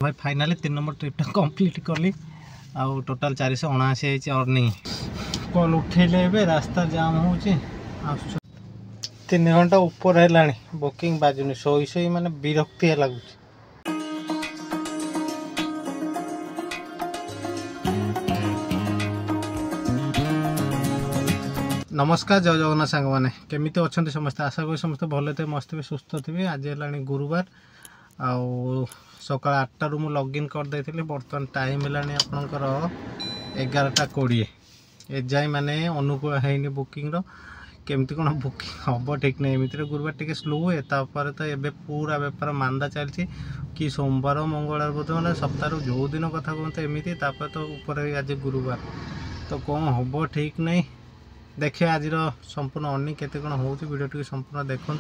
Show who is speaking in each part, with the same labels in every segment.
Speaker 1: भाई finally 3 number ट्रिपटा complete कली आउ टोटाल 479 अर्निंग कल उठेले ए रास्ता जाम हो 3 घंटा ऊपर है बुकिंग बाजुनी शोई शोई माने विरक्ति लगुच। नमस्कार जय जगन्नाथ सांग मैंने केमी अच्छा समस्त आशा करी समस्त भले थे मस्त भी सुस्थ थे। आज है गुरुवार आउ सका 8 रु लॉगिन कर देती बर्तमान टाइम है आपंकर 11:20 एजाए माने अनुकूल है बुकिंग केमती कौन बुकिंग हम ठीक नहीं एमती गुरुवार टी स्लो हुए तापर तो ये पूरा बेपार मांदा चलती कि सोमवार मंगलवार बुध मैंने सप्ताह जो दिन कथा कहते एमती तो ऊपर आज गुरुवार तो कौन हम ठीक नहीं देखिए आज संपूर्ण अर्निंग केते कौन हो वीडियो टी संपूर्ण देखूँ।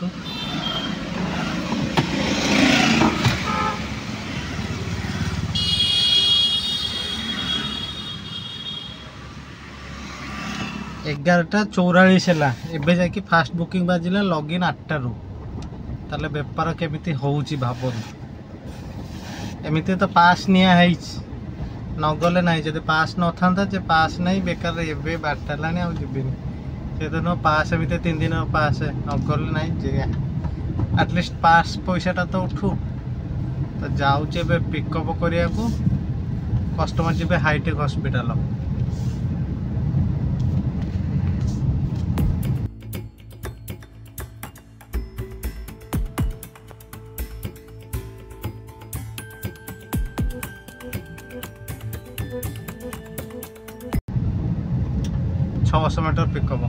Speaker 1: 11:44 है एबे जाकि फास्ट बुकिंग बाजिला लॉगिन 8 रु ताले बेपार केमिति होउची भाबन एमिति तो पास निया है नगले ना जब पास न था जे पास नहीं बेकार एबे बाटलानी आ जीवन से दिन पास एमती 3 दिन पास नगले ना जे एटलिस्ट पास पैसाटा तो उठू तो जाऊे पिकअप करने को कस्टमर जी हाईटेक हॉस्पिटल 600 मीटर पिकअप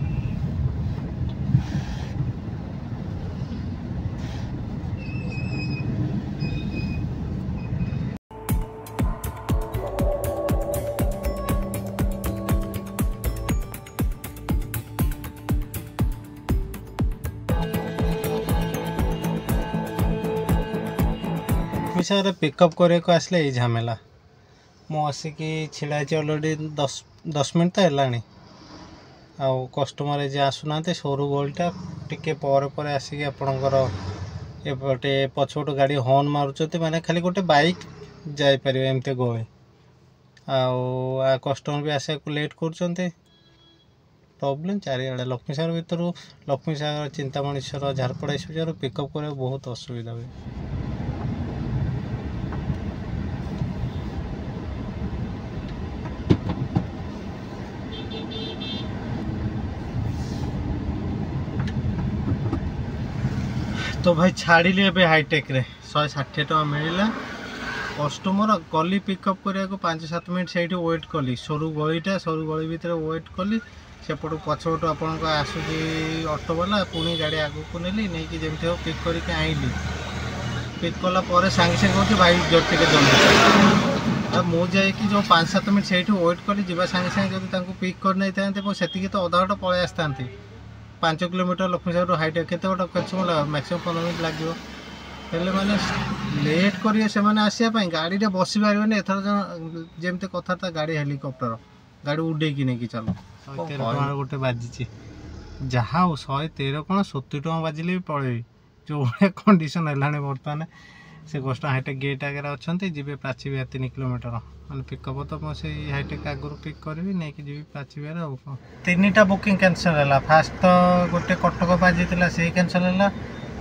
Speaker 1: मिसारे पिकअप करे को आसले ये झमेला मु आसिकी छिड़ा ऑलरेडी 10 मिनट तो है आउ कस्टमर जे आसुना सरू गलीटा टिके पर आसिक आपणकर एपटे पछपट गाड़ी हॉर्न मारुंच माने खाली गोटे बाइक जापर एमती गए आ कस्टमर भी आसा लेट कर प्रॉब्लम चारिआडे लक्ष्मीसागर भीतर लक्ष्मीसागर चिंतामणीश्वर झारपड़ा ये सब पिकअप कर बहुत असुविधा हुए। तो भाई छाड़ी ए हाईटेक रे 160 टका मिलला कस्टमर गली पिकअप करने को 5-7 मिनट से वेट कली सरू गली भितर वेट कली सेपट पछपट आपन आसूसी ऑटो वाला पुणी गाड़ी आगू को नेली नहीं कि जमी हो पिक करके आईली पिक कला सांगे सांगे भाई जब टे जल्दी मुझे जो 5-7 मिनट से वेट कली जा सांगे सांगे जब पिक कर नहीं था से तो अधा घंटा पलि आसता 5 किलोमीटर लक्ष्मीसागर हाईटेक केते समय मैक्सिमम 15 मिनट लगे मैंने लेट करेंगे से आसापी गाड़ी में बस पारे एथर जमी कथा गाड़ी हेलिकप्टर गाड़ी उड़े कि नहीं चलो 113 टका गोटे बाजी जहाँ 113 कौन 70 टका बाजिले भी पड़े जो कंडीशन है बर्तमान से कस्ट हाईटेक गेट आगे अच्छा जी प्राची बिहार 3 किलोमीटर मैंने पिकअप तो मुझे हाईटेक आगुरी पिक करी नहीं कि जी प्राची बिहार 3टा बुकिंग कैंसल है। फास्ट तो गोटे कटक बाजी से कैंसल है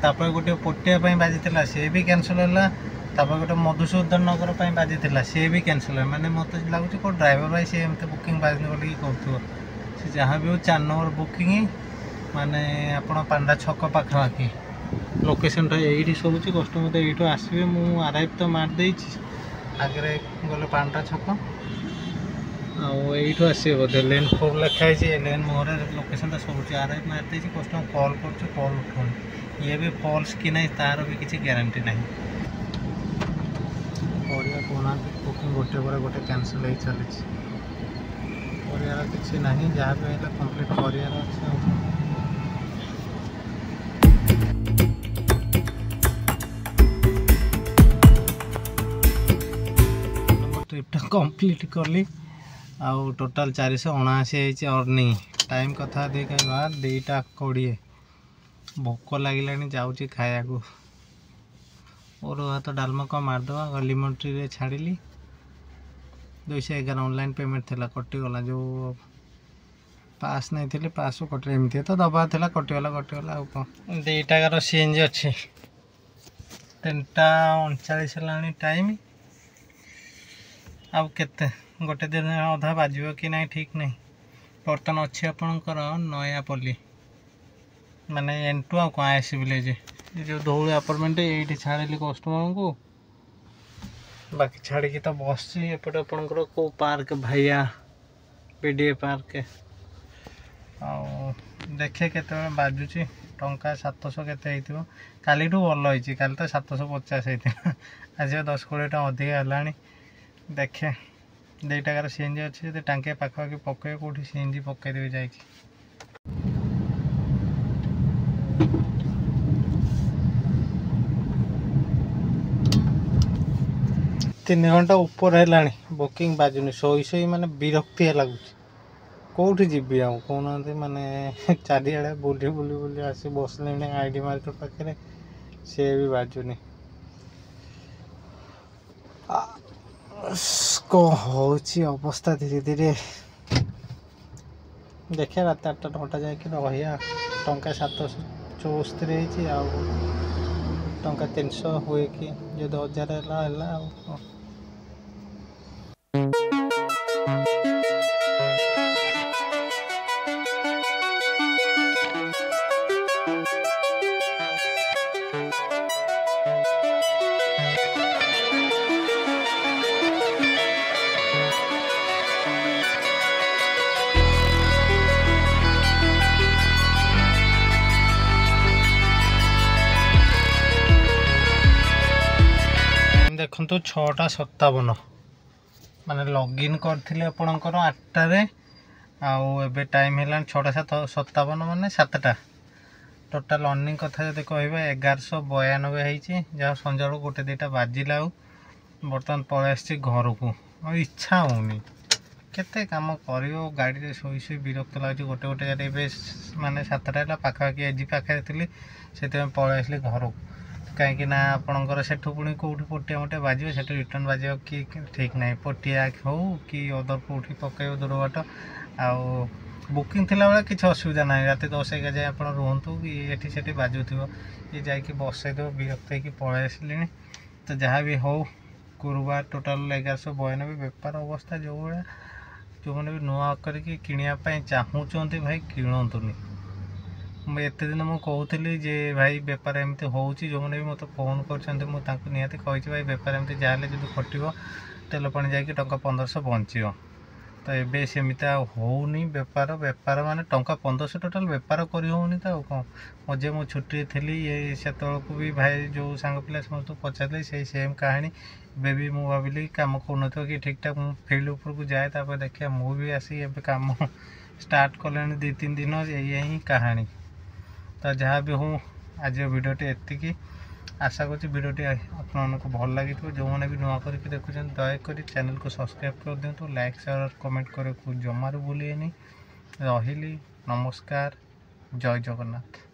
Speaker 1: तापर गोटे पोटिया बाजी से भी कैंसल है तापर गोटे मधुसूदन नगर बाजी सी भी कैंसल है मैंने मत लगुच को ड्राइवर भाई सी एमती बुकिंग बाजी बोलिकी कर जहाँ भी हो 4 नंबर बुकिंग माने आपण पांडा छक पाखापाखि लोकेशन ये सब कस्टमर तो ये आसवे मु आराइव तो मारदे आगे गले पांडा छक आठ आस बोधे लेन 4 लिखाई लेन मोहर लोकेशन तो सब आराइव मारदे कस्टमर कॉल कर कॉल उठाऊँ ये भी फॉल्स कि नहीं तार भी किसी गारंटी नहीं कहना बुकिंग गोटे पर गोटे कैंसल हो चली किसी ना जहाँ भी है कंप्लीट ट्रिपटा कंप्लीट कली आउ टोटाल 479 अर्निंग टाइम कथा दे कह 2:20 भोक लगे जाऊँगी खाया को अरुआ भात डालमा कम मारदेवा गली मंट्री छाड़ी 211 ऑनलाइन पेमेंट थी कटिगला जो पास नहीं थी पास कटे एमती तो दबा था कटिगला कौन दुईटाकार सीएनजी अच्छी 3:39 है टाइम आउ केते गोटे दिन अधा बाजो कि ना ठीक नहीं बर्तमान अच्छी आपणकर नयापल्ली माने एंटू आ कौन आईसी विलेज जो धौली अपार्टमेंट ये छाड़ी कस्टमर को बाकी छाड़ी तो बस एपटे आपणकर को पार्क भाइया पीडीए पार्क देखे के बाजुची टंका 700 केते काली भल होती काली तो 750 होता आज 10-20 टका अधिक है देखे दुईटाकार सीएनजी अच्छे टांके पाखापाखि पकड़े कौटी सीएनजी पकईदेवी जा 3 घंटा ऊपर है बुकिंग बाजुनी शोई माने विरक्ति लगुच कौटी जीवी आउ कहना माने चारिड़े बुली बुली बुली आसी बसले आईडी मार्केट पाखे सी भी बाजुनी कौन हो अवस्था धीरे धीरे देखिए रात 8-9 जाए रहा टंका 774 आउ टंका 300 हुए कि जो 1000 है देखु 6:57 माने लॉगिन करथिले आपणकर 8टारे आउ एबे टाइम हेलान 6:57 माने 7टा टोटाल अर्निंग कथा जदि कहबा 1192 होईची जहाँ संजा 1-2 बाजिला बर्तमान पळै आसी घर को इच्छा होनी केते काम करियो गाड़ी रे सोई सोई विरक्त लागुची गोटे गोटे गाड़ी एबे माने 7टा पाखापाखि एजी पाखे थी से पळै आसली घर को कहीं आपणकर सेठू पुणी कौटी पटिया मोटे बाजो से रिटर्न बाज कि ठीक ना पटिया हो कि अदर कौटी पकड़ दूर बाट आउ बुकिंग थिला बेले किसी असुविधा ना रात 10-11 जाए आप रुहतु कि ये से बाजुव ये जाकि बसईदेव विरक्त होगी पलि आसिले तो जहाँ भी हो गुरुवार टोटाल 1192 बेपार अवस्था जो भाया जो मैंने भी नुआ करके किणापी चाहूँगी भाई किणतुनि एत दिन मुझे कहूली जे भाई बेपार एमती हो जो मैंने भी मत फोन कर निहाती कही भाई बेपार एमती जहाँ जो खटो तेल पानी जाकि टंका 1500 बचो तो ये सेमती होनी बेपार बेपार माने टंका 1500 टोटाल बेपार करनी तो कौन मजे मो छुट्टी थी ये से भी भाई जो सांग पिला समस्त पचारे से सेम कहानी बेबी मु भाविली कम कर कि ठीक ठाक फील्ड ऊपर को जाए तापर देखिए मुझे आसी ए कम स्टार्ट कले 2-3 दिन ये ही कहानी तो जहाँ भी हूँ आज भिडियोटी एतिकी आशा करूँ भिडियोटी आपको भल लगी जो मैंने भी नुआ करके देखुं दयाकोरी चैनल को सब्सक्राइब कर दिंतु लाइक शेयर कमेंट करने को जमारू भूलिएनि रही नमस्कार जय जगन्नाथ।